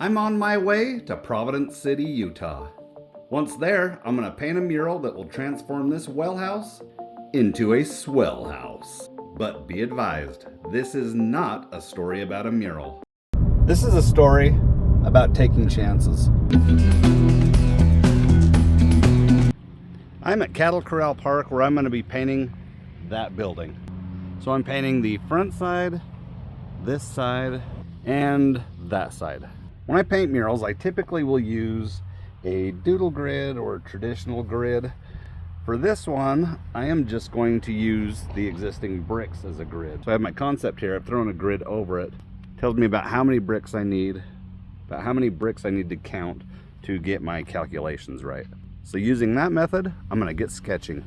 I'm on my way to Providence City, Utah. Once there, I'm going to paint a mural that will transform this well house into a swell house. But be advised, this is not a story about a mural. This is a story about taking chances. I'm at Corral Park where I'm going to be painting that building. So I'm painting the front side, this side, and that side. When I paint murals, I typically will use a doodle grid or a traditional grid. For this one, I am just going to use the existing bricks as a grid. So I have my concept here. I've thrown a grid over it. It tells me about how many bricks I need, about how many bricks I need to count to get my calculations right. So using that method, I'm going to get sketching.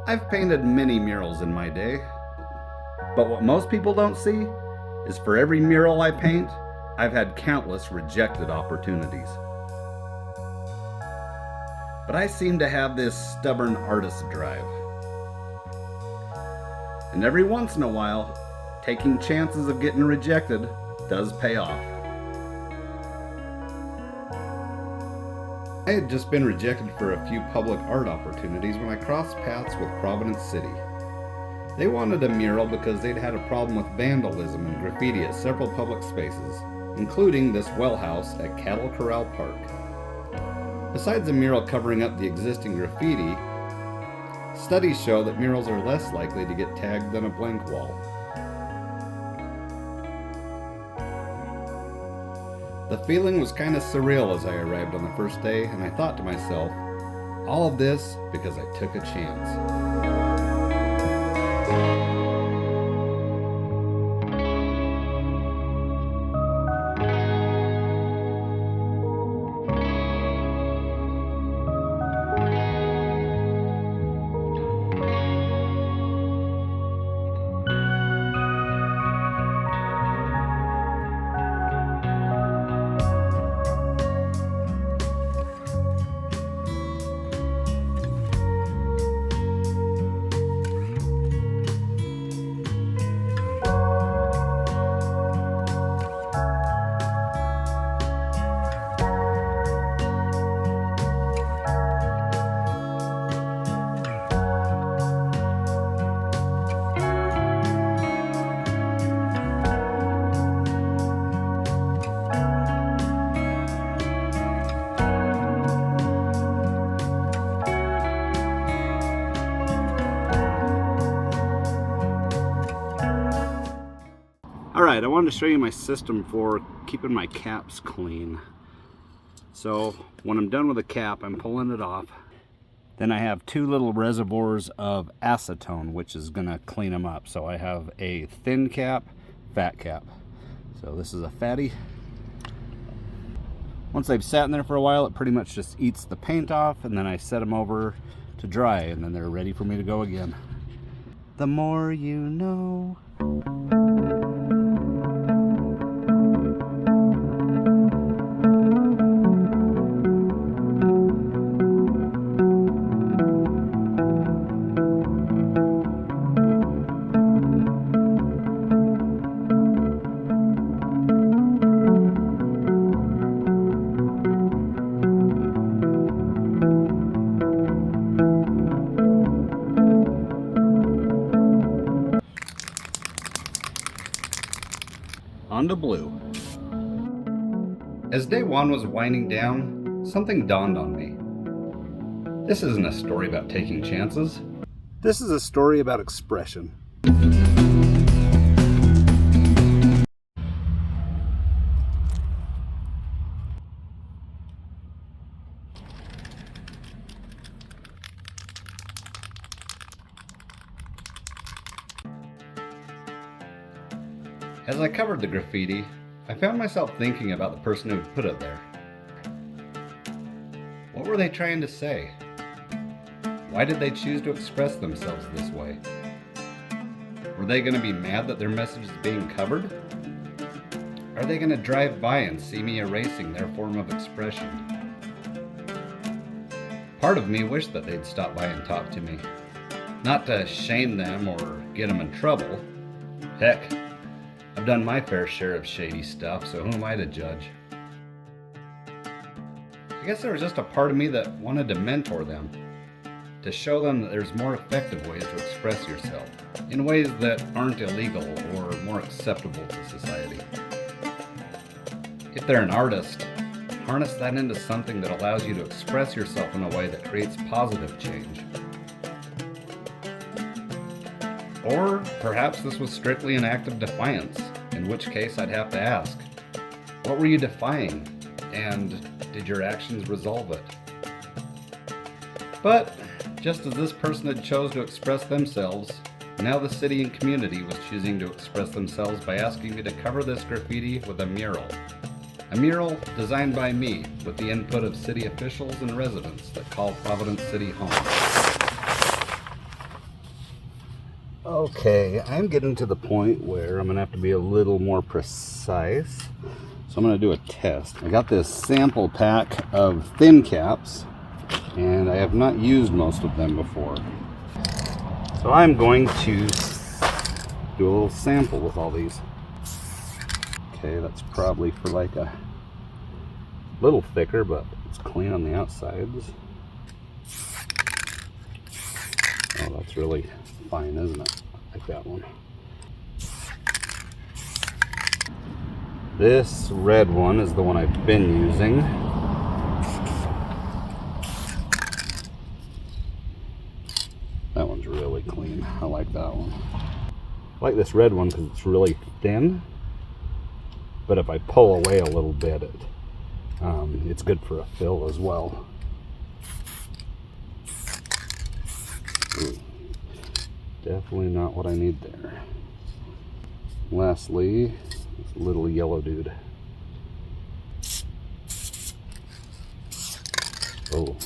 I've painted many murals in my day, but what most people don't see is for every mural I paint, I've had countless rejected opportunities. But I seem to have this stubborn artist drive. And every once in a while, taking chances of getting rejected does pay off. I had just been rejected for a few public art opportunities when I crossed paths with Providence City. They wanted a mural because they'd had a problem with vandalism and graffiti at several public spaces, including this well house at Corral Park. Besides a mural covering up the existing graffiti, studies show that murals are less likely to get tagged than a blank wall. The feeling was kind of surreal as I arrived on the first day, and I thought to myself, all of this because I took a chance. Alright, I wanted to show you my system for keeping my caps clean. So when I'm done with the cap, I'm pulling it off. Then I have two little reservoirs of acetone, which is going to clean them up. So I have a thin cap, fat cap. So this is a fatty. Once they've sat in there for a while, it pretty much just eats the paint off, and then I set them over to dry, and then they're ready for me to go again. The more you know. On to blue. As day one was winding down, something dawned on me. This isn't a story about taking chances. This is a story about expression. As I covered the graffiti, I found myself thinking about the person who put it there. What were they trying to say? Why did they choose to express themselves this way? Were they going to be mad that their message is being covered? Are they going to drive by and see me erasing their form of expression? Part of me wished that they'd stop by and talk to me. Not to shame them or get them in trouble. Heck, I've done my fair share of shady stuff, so who am I to judge? I guess there was just a part of me that wanted to mentor them, to show them that there's more effective ways to express yourself, in ways that aren't illegal or more acceptable to society. If they're an artist, harness that into something that allows you to express yourself in a way that creates positive change. Or perhaps this was strictly an act of defiance, in which case I'd have to ask, what were you defying, and did your actions resolve it? But just as this person had chose to express themselves, now the city and community was choosing to express themselves by asking me to cover this graffiti with a mural. A mural designed by me with the input of city officials and residents that call Providence City home. Okay, I'm getting to the point where I'm going to have to be a little more precise. So I'm going to do a test. I got this sample pack of thin caps, and I have not used most of them before. So I'm going to do a little sample with all these. Okay, that's probably for like a little thicker, but it's clean on the outsides. Oh, that's really fine, isn't it? I like that one. This red one is the one I've been using. That one's really clean. I like that one. I like this red one because it's really thin, but if I pull away a little bit, it's good for a fill as well. Ooh, definitely not what I need there. Lastly, this little yellow dude. Oh,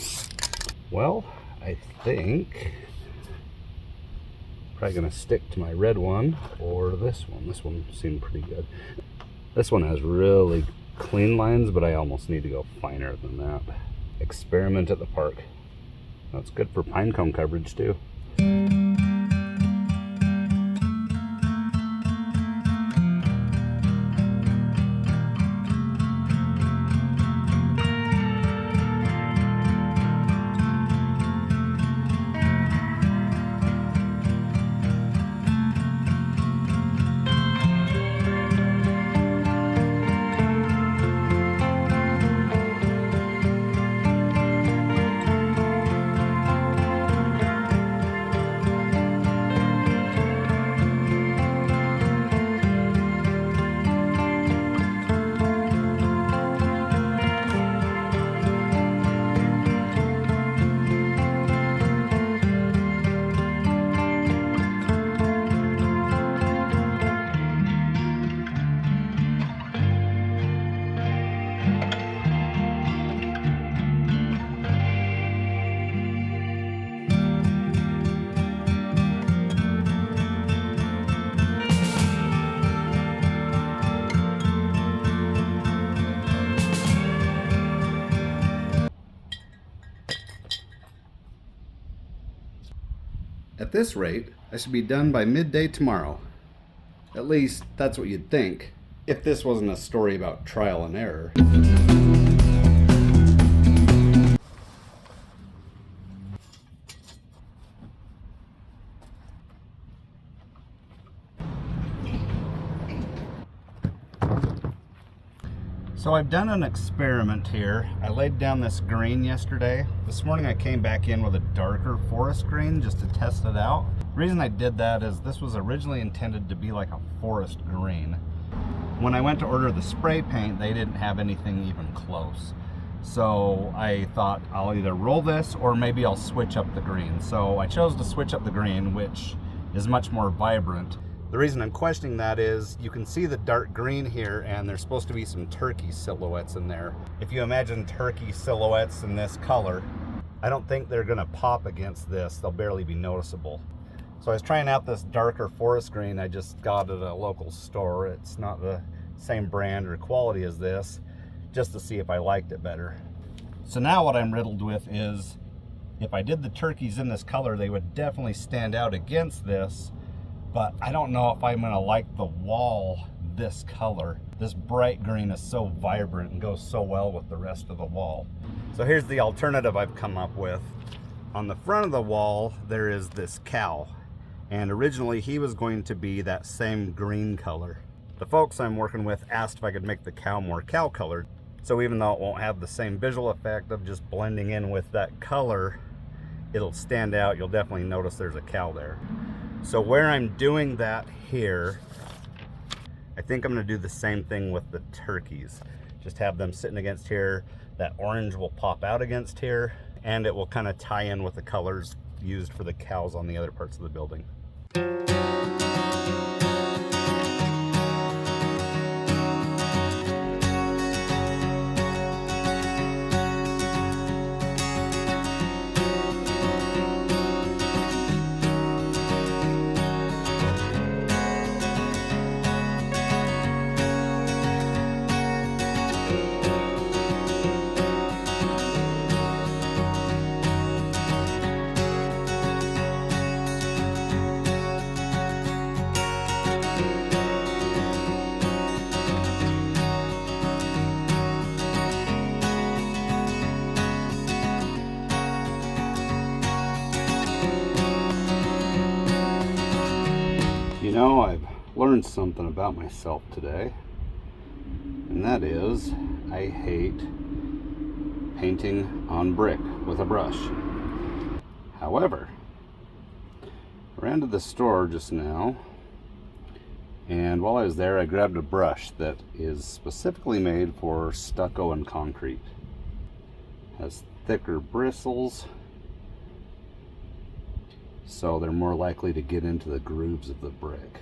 well, I think probably gonna stick to my red one or this one. This one seemed pretty good. This one has really clean lines, but I almost need to go finer than that. Experiment at the park. That's good for pine cone coverage too. At this rate, I should be done by midday tomorrow. At least, that's what you'd think, if this wasn't a story about trial and error. So I've done an experiment here. I laid down this green yesterday. This morning I came back in with a darker forest green just to test it out. The reason I did that is this was originally intended to be like a forest green. When I went to order the spray paint, they didn't have anything even close. So I thought I'll either roll this or maybe I'll switch up the green. So I chose to switch up the green, which is much more vibrant. The reason I'm questioning that is you can see the dark green here, and there's supposed to be some turkey silhouettes in there. If you imagine turkey silhouettes in this color, I don't think they're gonna pop against this. They'll barely be noticeable. So I was trying out this darker forest green I just got at a local store. It's not the same brand or quality as this, just to see if I liked it better. So now what I'm riddled with is, if I did the turkeys in this color, they would definitely stand out against this, but I don't know if I'm gonna like the wall this color. This bright green is so vibrant and goes so well with the rest of the wall. So here's the alternative I've come up with. On the front of the wall, there is this cow. And originally he was going to be that same green color. The folks I'm working with asked if I could make the cow more cow colored. So even though it won't have the same visual effect of just blending in with that color, it'll stand out. You'll definitely notice there's a cow there. So where I'm doing that here, I think I'm gonna do the same thing with the turkeys. Just have them sitting against here. That orange will pop out against here, and it will kind of tie in with the colors used for the cows on the other parts of the building. You know, I've learned something about myself today, and that is I hate painting on brick with a brush. However, I ran to the store just now, and while I was there I grabbed a brush that is specifically made for stucco and concrete. It has thicker bristles, so they're more likely to get into the grooves of the brick.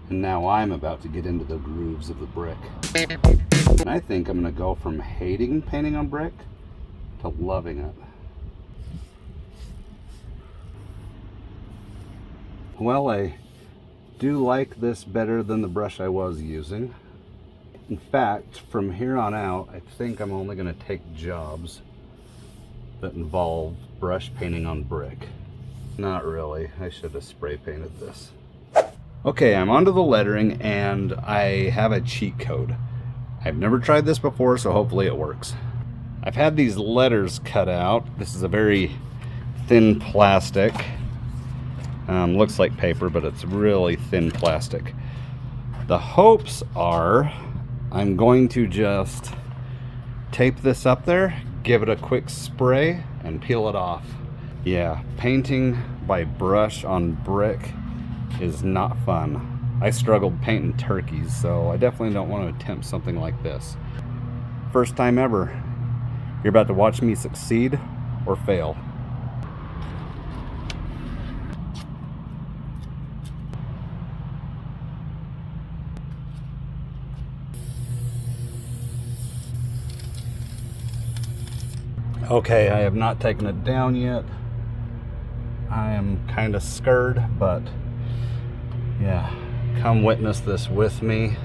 And now I'm about to get into the grooves of the brick. And I think I'm gonna go from hating painting on brick to loving it. Well, I do like this better than the brush I was using. In fact, from here on out, I think I'm only gonna take jobs that involve brush painting on brick. Not really. I should have spray painted this. Okay, I'm onto the lettering, and I have a cheat code. I've never tried this before, so hopefully it works. I've had these letters cut out. This is a very thin plastic. Looks like paper, but it's really thin plastic. The hopes are I'm going to just tape this up there, give it a quick spray, and peel it off. Yeah, painting by brush on brick is not fun. I struggled painting turkeys, so I definitely don't want to attempt something like this. First time ever. You're about to watch me succeed or fail. Okay, I have not taken it down yet. I am kind of scared, but yeah, come witness this with me.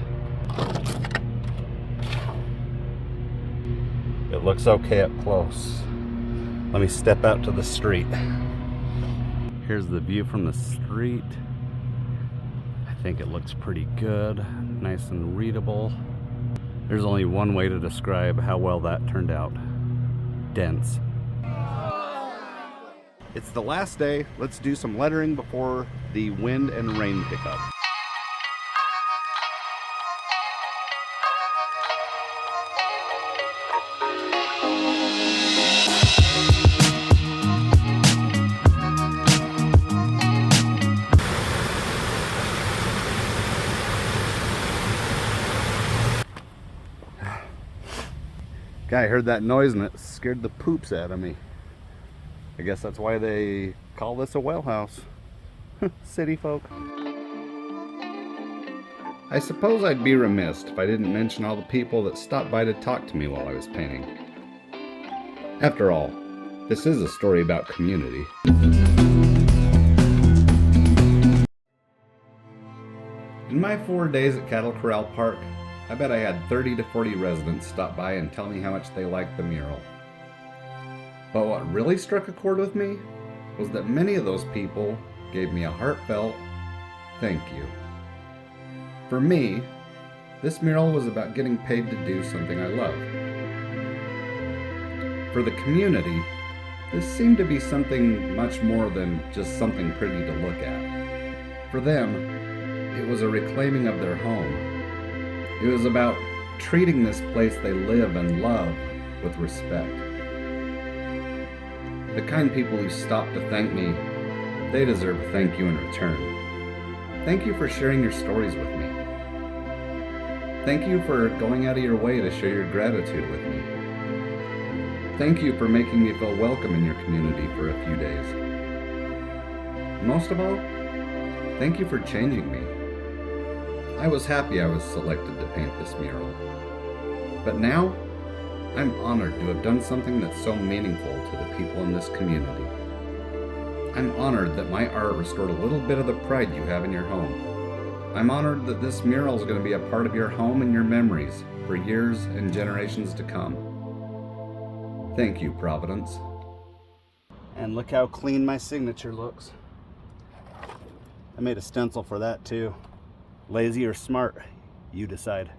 It looks okay up close. Let me step out to the street. Here's the view from the street. I think it looks pretty good, nice and readable. There's only one way to describe how well that turned out. Dense. It's the last day. Let's do some lettering before the wind and rain pick up. Guy heard that noise and it scared the poops out of me. I guess that's why they call this a well house. City folk. I suppose I'd be remiss if I didn't mention all the people that stopped by to talk to me while I was painting. After all, this is a story about community. In my 4 days at Corral Park, I bet I had 30 to 40 residents stop by and tell me how much they liked the mural. But what really struck a chord with me was that many of those people gave me a heartfelt thank you. For me, This mural was about getting paid to do something I love. For the community, this seemed to be something much more than just something pretty to look at. For them, it was a reclaiming of their home. It was about treating this place they live and love with respect. The kind people who stop to thank me, they deserve a thank you in return. Thank you for sharing your stories with me. Thank you for going out of your way to share your gratitude with me. Thank you for making me feel welcome in your community for a few days. Most of all, thank you for changing me. I was happy I was selected to paint this mural. But now, I'm honored to have done something that's so meaningful to the people in this community. I'm honored that my art restored a little bit of the pride you have in your home. I'm honored that this mural is going to be a part of your home and your memories for years and generations to come. Thank you, Providence. And look how clean my signature looks. I made a stencil for that too. Lazy or smart, you decide.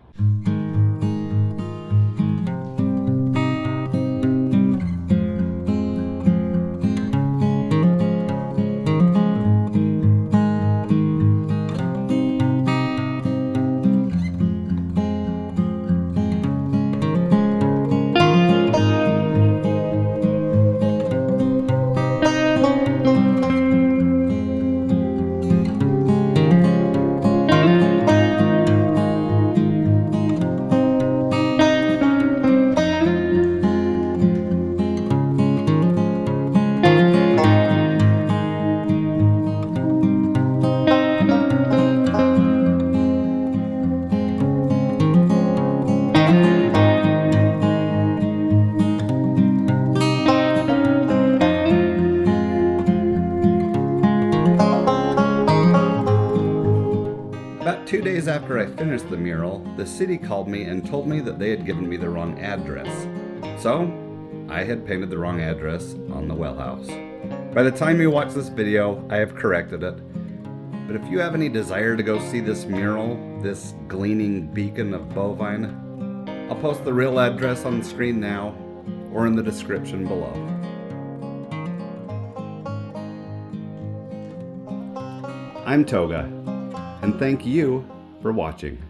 About 2 days after I finished the mural, the city called me and told me that they had given me the wrong address. So, I had painted the wrong address on the well house. By the time you watch this video, I have corrected it. But if you have any desire to go see this mural, this gleaming beacon of bovine, I'll post the real address on the screen now or in the description below. I'm Toga, and thank you for watching.